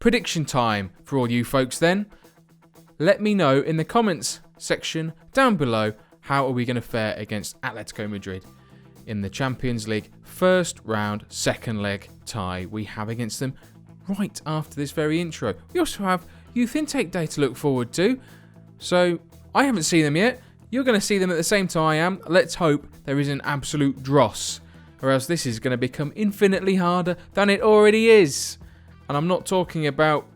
Prediction time for all you folks then. Let me know in the comments section down below, how are we going to fare against Atletico Madrid in the Champions League first round, second leg tie we have against them right after this very intro. We also have youth intake day to look forward to. So I haven't seen them yet. You're going to see them at the same time I am. Let's hope there is an absolute dross, or else this is going to become infinitely harder than it already is. And I'm not talking about...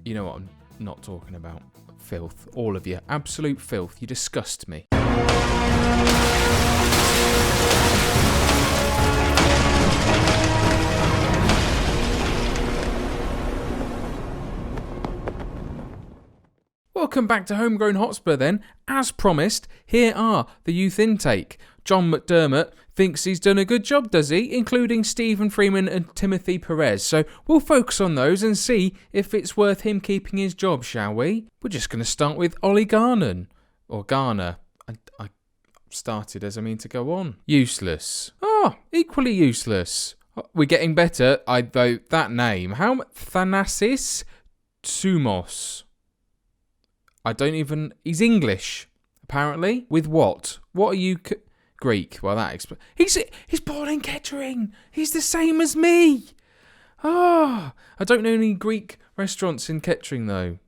You know what I'm not talking about? Filth. All of you. Absolute filth. You disgust me. Welcome back to Homegrown Hotspur then. As promised, here are the youth intake. John McDermott thinks he's done a good job, does he? Including Stephen Freeman and Timothy Perez. So we'll focus on those and see if it's worth him keeping his job, shall we? We're just going to start with Ollie Garner. Or Garner. I started as I mean to go on. Useless. Oh, equally useless. We're getting better. Though that name. Thanasis Tsumos. He's English, apparently. With what? What are you... Greek. Well, that explains... He's born in Kettering. He's the same as me. I don't know any Greek restaurants in Kettering, though.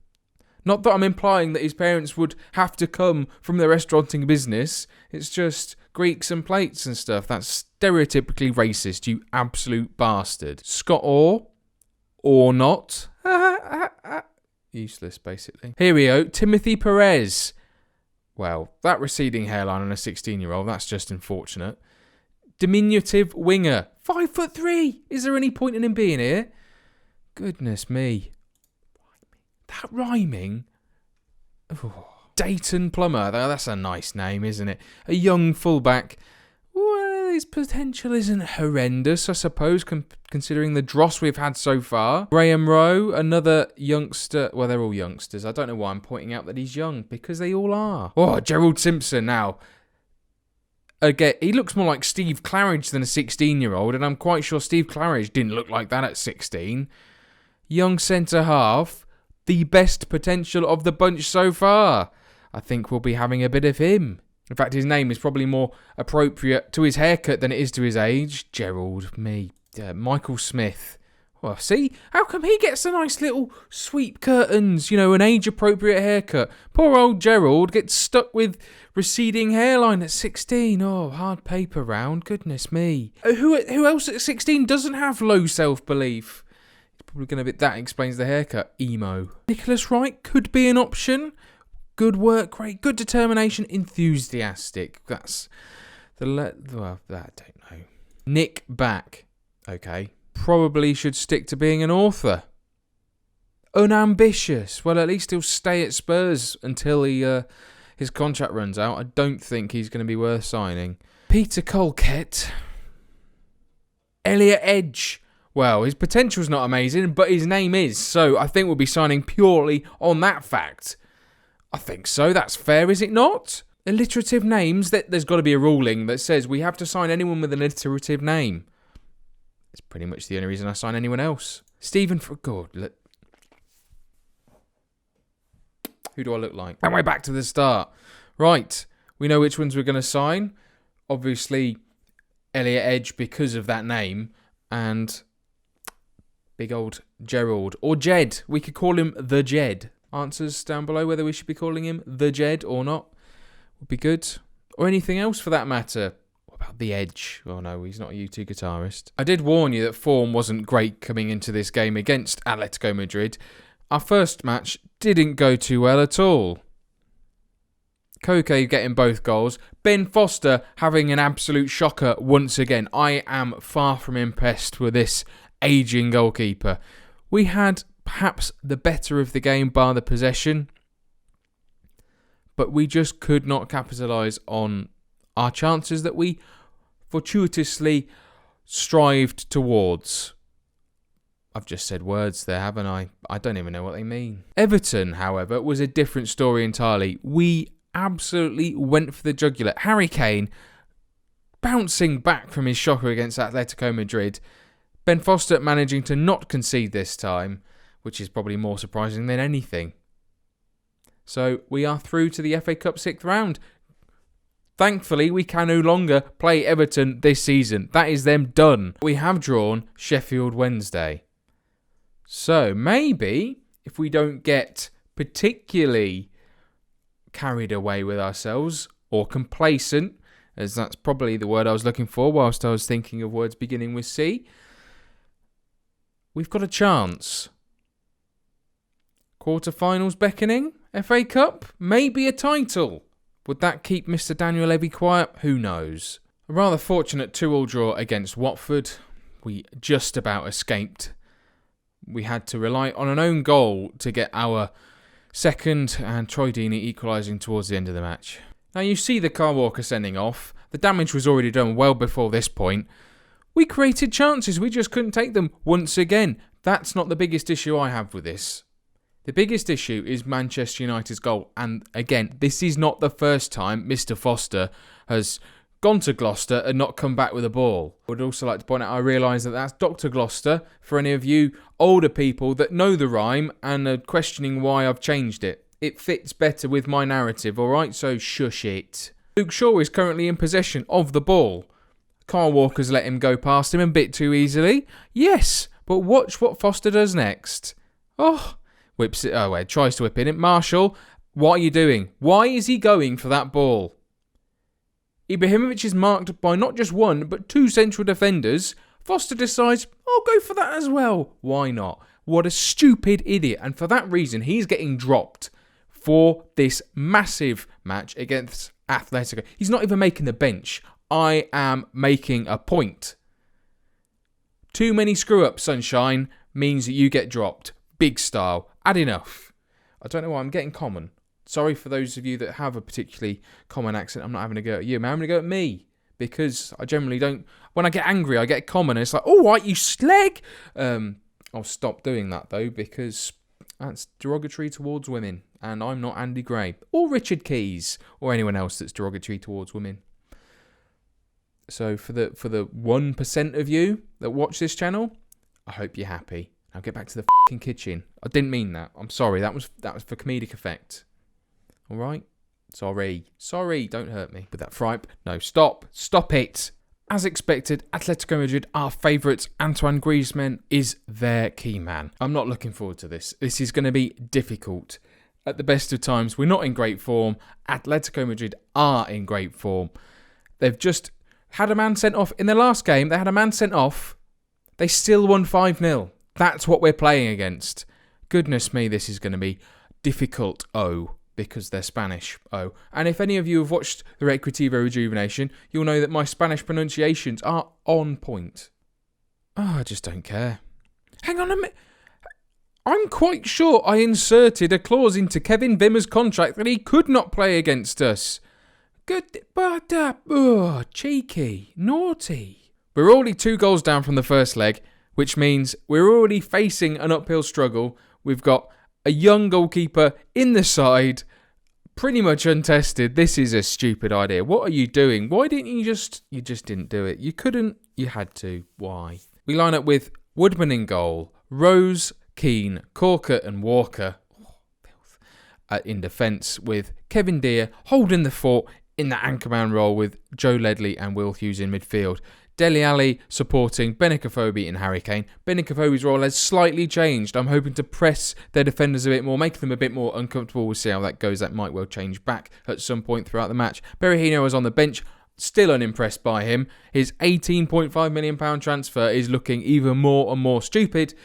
Not that I'm implying that his parents would have to come from the restauranting business. It's just Greeks and plates and stuff. That's stereotypically racist, you absolute bastard. Scott or not. Useless, basically. Here we go. Timothy Perez. Well, that receding hairline on a 16-year-old, that's just unfortunate. Diminutive winger. 5'3". Is there any point in him being here? Goodness me. That rhyming. Oh. Dayton Plummer. That's a nice name, isn't it? A young fullback. Well, his potential isn't horrendous, I suppose, considering the dross we've had so far. Graham Rowe, another youngster. Well, they're all youngsters. I don't know why I'm pointing out that he's young, because they all are. Oh, Gerald Simpson now. Again, he looks more like Steve Claridge than a 16-year-old, and I'm quite sure Steve Claridge didn't look like that at 16. Young centre-half. The best potential of the bunch so far. I think we'll be having a bit of him. In fact, his name is probably more appropriate to his haircut than it is to his age. Gerald, me. Michael Smith. Well, see? How come he gets a nice little sweep curtains, an age-appropriate haircut? Poor old Gerald gets stuck with receding hairline at 16. Oh, hard paper round. Goodness me. Who else at 16 doesn't have low self-belief? It's probably going to be... That explains the haircut. Emo. Nicholas Wright could be an option. Good work rate, good determination, enthusiastic. That's I don't know. Nick Back. Okay. Probably should stick to being an author. Unambitious. Well, at least he'll stay at Spurs until his contract runs out. I don't think he's going to be worth signing. Peter Colquette. Elliot Edge. Well, his potential's not amazing, but his name is. So I think we'll be signing purely on that fact. I think so. That's fair, is it not? Alliterative names, there's got to be a ruling that says we have to sign anyone with an alliterative name. It's pretty much the only reason I sign anyone else. Stephen... God, who do I look like? And we're back to the start. Right, we know which ones we're going to sign. Obviously, Elliot Edge because of that name. And big old Gerald. Or Jed. We could call him the Jed. Answers down below whether we should be calling him the Jed or not would be good. Or anything else for that matter. What about the Edge? Oh no, he's not a U2 guitarist. I did warn you that form wasn't great coming into this game against Atletico Madrid. Our first match didn't go too well at all. Koke getting both goals. Ben Foster having an absolute shocker once again. I am far from impressed with this ageing goalkeeper. We had perhaps the better of the game bar the possession, but we just could not capitalise on our chances that we fortuitously strived towards. I've just said words there, haven't I? I don't even know what they mean. Everton, however, was a different story entirely. We absolutely went for the jugular. Harry Kane, bouncing back from his shocker against Atletico Madrid, Ben Foster managing to not concede this time, which is probably more surprising than anything. So we are through to the FA Cup 6th round. Thankfully, we can no longer play Everton this season. That is them done. We have drawn Sheffield Wednesday. So maybe, if we don't get particularly carried away with ourselves or complacent, as that's probably the word I was looking for whilst I was thinking of words beginning with C, we've got a chance. Quarterfinals beckoning, FA Cup, maybe a title. Would that keep Mr. Daniel Levy quiet? Who knows? A rather fortunate 2-2 draw against Watford. We just about escaped. We had to rely on an own goal to get our second, and Troy Deeney equalising towards the end of the match. Now you see the Kyle Walker sending off. The damage was already done well before this point. We created chances, we just couldn't take them once again. That's not the biggest issue I have with this. The biggest issue is Manchester United's goal. And again, this is not the first time Mr. Foster has gone to Gloucester and not come back with a ball. I would also like to point out, I realise that that's Dr. Gloucester, for any of you older people that know the rhyme and are questioning why I've changed it. It fits better with my narrative, alright? So shush it. Luke Shaw is currently in possession of the ball. Kyle Walker's let him go past him a bit too easily. Yes, but watch what Foster does next. Whips it away, tries to whip in it. Marshall, what are you doing? Why is he going for that ball? Ibrahimovic is marked by not just one, but two central defenders. Foster decides, I'll go for that as well. Why not? What a stupid idiot. And for that reason, he's getting dropped for this massive match against Atletico. He's not even making the bench. I am making a point. Too many screw-ups, Sunshine, means that you get dropped. Big style. Add enough. I don't know why I'm getting common. Sorry for those of you that have a particularly common accent. I'm not having a go at you. I'm having a go at me. Because I generally don't... When I get angry, I get common. It's like, all right, you slag. I'll stop doing that, though, because that's derogatory towards women. And I'm not Andy Gray. Or Richard Keys. Or anyone else that's derogatory towards women. So for the 1% of you that watch this channel, I hope you're happy. Now get back to the fucking kitchen. I didn't mean that. I'm sorry. That was for comedic effect. All right? Sorry. Don't hurt me with that fripe. No, stop it. As expected, Atletico Madrid are favourites. Antoine Griezmann is their key man. I'm not looking forward to this. This is going to be difficult. At the best of times, we're not in great form. Atletico Madrid are in great form. They've just had a man sent off. In their last game, they had a man sent off. They still won 5-0. That's what we're playing against. Goodness me, this is going to be difficult. Because they're Spanish. And if any of you have watched the Recreativo Rejuvenation, you'll know that my Spanish pronunciations are on point. I just don't care. Hang on a minute. I'm quite sure I inserted a clause into Kevin Wimmer's contract that he could not play against us. Good, but cheeky, naughty. We're already 2 goals down from the first leg, which means we're already facing an uphill struggle. We've got a young goalkeeper in the side, pretty much untested. This is a stupid idea. What are you doing? Why didn't you just didn't do it? You couldn't, you had to. Why? We line up with Woodman in goal, Rose, Keane, Corker and Walker in defence, with Kevin Deere holding the fort in the anchorman role with Joe Ledley and Will Hughes in midfield. Dele Alli supporting Benicofobie and Harry Kane. Benicofobie's role has slightly changed. I'm hoping to press their defenders a bit more, make them a bit more uncomfortable. We'll see how that goes. That might well change back at some point throughout the match. Berahino is on the bench. Still unimpressed by him. His £18.5 million transfer is looking even more and more stupid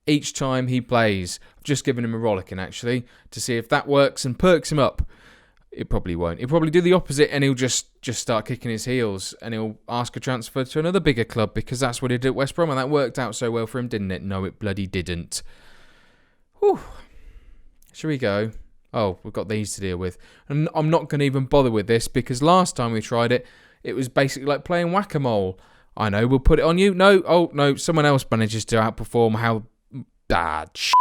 each time he plays. I've just given him a rollicking, actually, to see if that works and perks him up. It probably won't. He'll probably do the opposite, and he'll just start kicking his heels, and he'll ask a transfer to another bigger club, because that's what he did at West Brom, and that worked out so well for him, didn't it? No, it bloody didn't. Whew. Shall we go? Oh, we've got these to deal with. And I'm not going to even bother with this, because last time we tried it, it was basically like playing whack-a-mole. I know, we'll put it on you. No, someone else manages to outperform how... shit.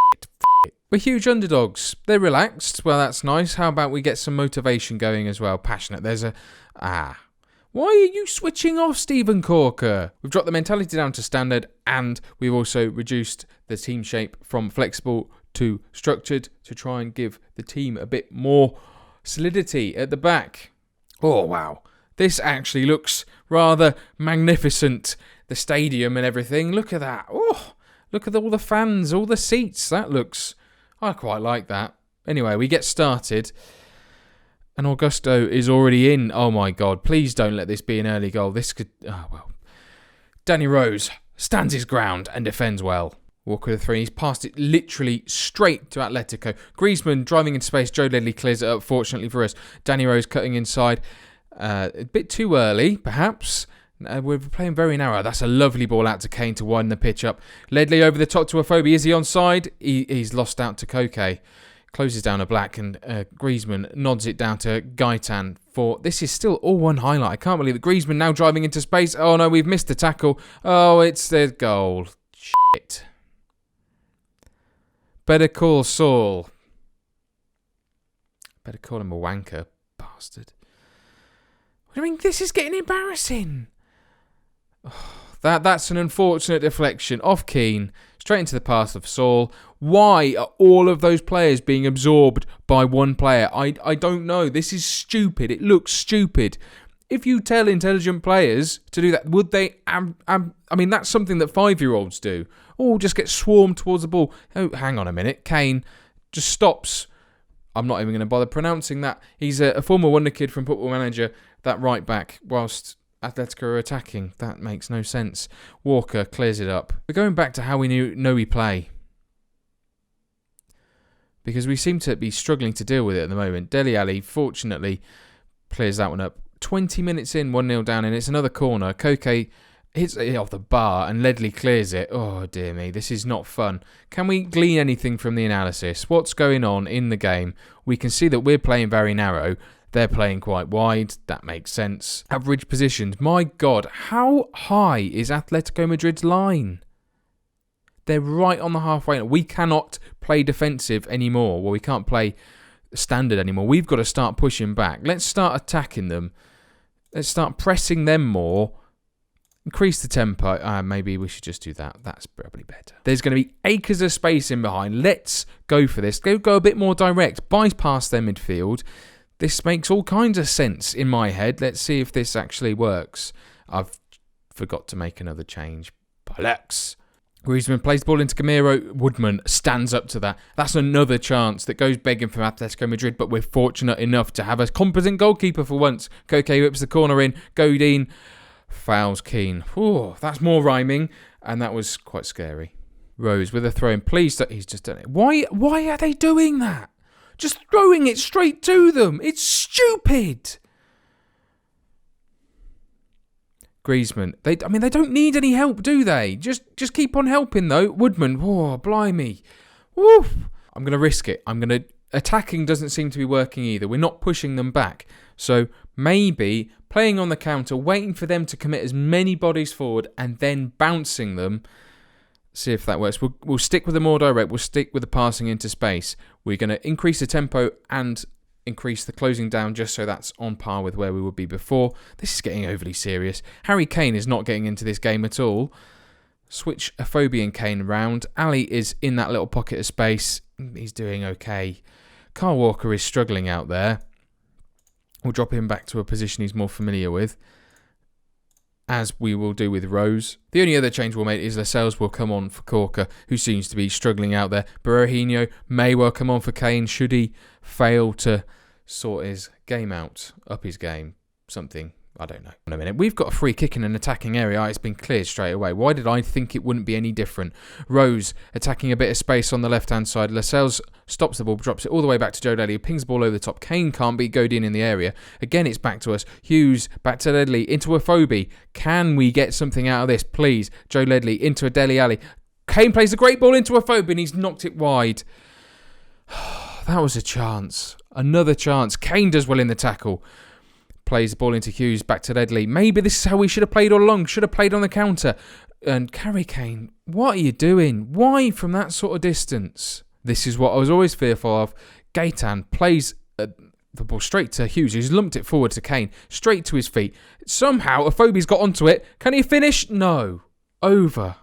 We're huge underdogs. They're relaxed. Well, that's nice. How about we get some motivation going as well? Passionate. There's a... Why are you switching off, Stephen Corker? We've dropped the mentality down to standard, and we've also reduced the team shape from flexible to structured to try and give the team a bit more solidity at the back. Oh, wow. This actually looks rather magnificent. The stadium and everything. Look at that. Oh, look at all the fans, all the seats. I quite like that. Anyway, we get started. And Augusto is already in. Oh my God, please don't let this be an early goal. This could... Oh, well. Danny Rose stands his ground and defends well. Walker with 3. He's passed it literally straight to Atletico. Griezmann driving into space. Joe Ledley clears it up, fortunately for us. Danny Rose cutting inside. A bit too early, perhaps. We're playing very narrow. That's a lovely ball out to Kane to widen the pitch up. Ledley over the top to Afobe. Is he onside? He's lost out to Koke. Closes down a black, and Griezmann nods it down to Gaitan for... This is still all one highlight. I can't believe it. Griezmann now driving into space. Oh no, we've missed the tackle. Oh, it's the goal. Shit. Better call Saul. Better call him a wanker, bastard. What do you mean? This is getting embarrassing. Oh, that's an unfortunate deflection off Keane, straight into the path of Saul. Why are all of those players being absorbed by one player? I don't know. This is stupid. It looks stupid. If you tell intelligent players to do that, would they... I mean, that's something that 5-year-olds do. Oh, just get swarmed towards the ball. Oh, hang on a minute. Kane just stops. I'm not even going to bother pronouncing that. He's a former wonder kid from Football Manager, that right back, whilst Atletico are attacking. That makes no sense. Walker clears it up. We're going back to how we know we play, because we seem to be struggling to deal with it at the moment. Dele Alli, fortunately, clears that one up. 20 minutes in, 1-0 down, and it's another corner. Koke hits it off the bar, and Ledley clears it. Oh, dear me, this is not fun. Can we glean anything from the analysis? What's going on in the game? We can see that we're playing very narrow. They're playing quite wide. That makes sense. Average positions. My God, how high is Atletico Madrid's line? They're right on the halfway line. We cannot play defensive anymore. Well, we can't play standard anymore. We've got to start pushing back. Let's start attacking them. Let's start pressing them more. Increase the tempo. Maybe we should just do that. That's probably better. There's going to be acres of space in behind. Let's go for this. Go a bit more direct. Bypass their midfield. This makes all kinds of sense in my head. Let's see if this actually works. I've forgot to make another change. Bollocks. Griezmann plays the ball into Gamero. Woodman stands up to that. That's another chance that goes begging from Atletico Madrid, but we're fortunate enough to have a competent goalkeeper for once. Koke whips the corner in. Godin fouls Keane. Ooh, that's more rhyming, and that was quite scary. Rose with a throw in. Please, he's just done it. Why are they doing that? Just throwing it straight to them. It's stupid. Griezmann. They don't need any help, do they? Just keep on helping, though. Woodman. Oh, blimey. Woo. I'm going to risk it. Attacking doesn't seem to be working either. We're not pushing them back. So maybe playing on the counter, waiting for them to commit as many bodies forward and then bouncing them. See if that works. We'll stick with the more direct. We'll stick with the passing into space. We're going to increase the tempo and increase the closing down just so that's on par with where we would be before. This is getting overly serious. Harry Kane is not getting into this game at all. Switch Afobe and Kane round. Ali is in that little pocket of space. He's doing okay. Kyle Walker is struggling out there. We'll drop him back to a position he's more familiar with, as we will do with Rose. The only other change we'll make is Lascelles will come on for Corker, who seems to be struggling out there. Berahino may well come on for Kane, should he fail to sort his game out, up his game, something. I don't know. In a minute, we've got a free kick in an attacking area. It's been cleared straight away. Why did I think it wouldn't be any different? Rose attacking a bit of space on the left-hand side. Lascelles stops the ball, drops it all the way back to Joe Ledley, pings the ball over the top. Kane can't beat Godin in the area. Again, it's back to us. Hughes, back to Ledley, into Afobe. Can we get something out of this, please? Joe Ledley into a Dele Alli. Kane plays a great ball into Afobe and he's knocked it wide. That was a chance. Another chance. Kane does well in the tackle. Plays the ball into Hughes, back to Ledley. Maybe this is how we should have played all along. Should have played on the counter. And Harry Kane, what are you doing? Why from that sort of distance? This is what I was always fearful of. Gaitan plays the ball straight to Hughes, who's lumped it forward to Kane, straight to his feet. Somehow, Afobe's got onto it. Can he finish? No. Over.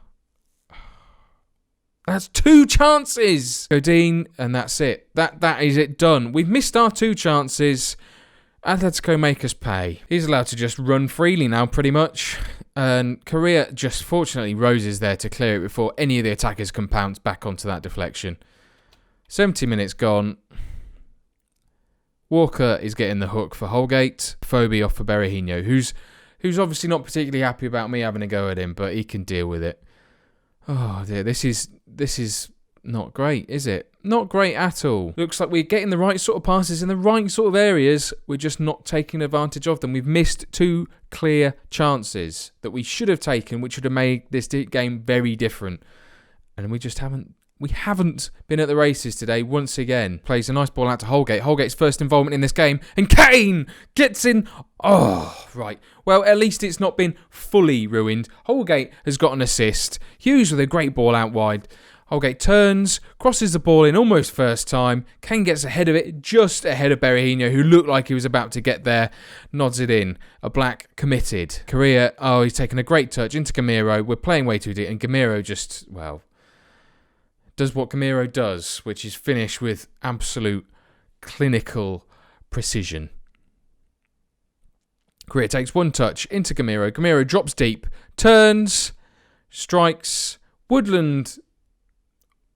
That's 2 chances. Godin, and that's it. That is it, done. We've missed our 2 chances. Atletico make us pay. He's allowed to just run freely now, pretty much. And Correa just fortunately roses there to clear it before any of the attackers can pounce back onto that deflection. 70 minutes gone. Walker is getting the hook for Holgate. Afobe off for Berahino, who's obviously not particularly happy about me having a go at him, but he can deal with it. Oh dear, this is not great, is it? Not great at all. Looks like we're getting the right sort of passes in the right sort of areas. We're just not taking advantage of them. We've missed 2 clear chances that we should have taken, which would have made this game very different. And we just haven't. We haven't been at the races today once again. Plays a nice ball out to Holgate. Holgate's first involvement in this game. And Kane gets in. Oh, right. Well, at least it's not been fully ruined. Holgate has got an assist. Hughes with a great ball out wide. Holgate turns, crosses the ball in almost first time. Kane gets ahead of it, just ahead of Berahino, who looked like he was about to get there. Nods it in. A black committed. Correa, he's taken a great touch into Gamero. We're playing way too deep. And Gamero just, does what Gamero does, which is finish with absolute clinical precision. Correa takes 1 touch into Gamero. Gamero drops deep, turns, strikes.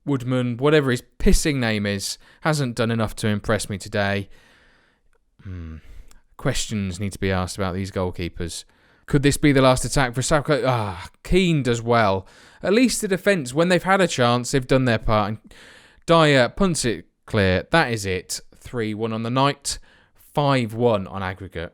Woodman, whatever his pissing name is, hasn't done enough to impress me today. Questions need to be asked about these goalkeepers. Could this be the last attack for Southcote? Keane does well. At least the defence, when they've had a chance, they've done their part. And Dyer punts it clear. That is it. 3-1 on the night. 5-1 on aggregate.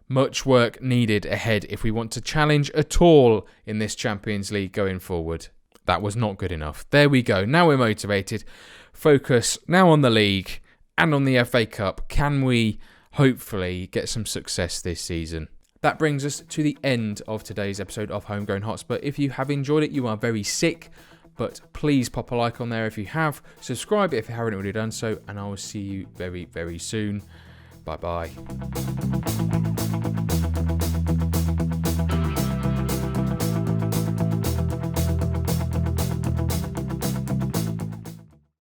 Much work needed ahead if we want to challenge at all in this Champions League going forward. That was not good enough. There we go. Now we're motivated. Focus now on the league and on the FA Cup. Can we hopefully get some success this season? That brings us to the end of today's episode of Homegrown Hotspur. If you have enjoyed it, you are very sick, but please pop a like on there if you have. Subscribe if you haven't already done so, and I will see you very, very soon. Bye-bye.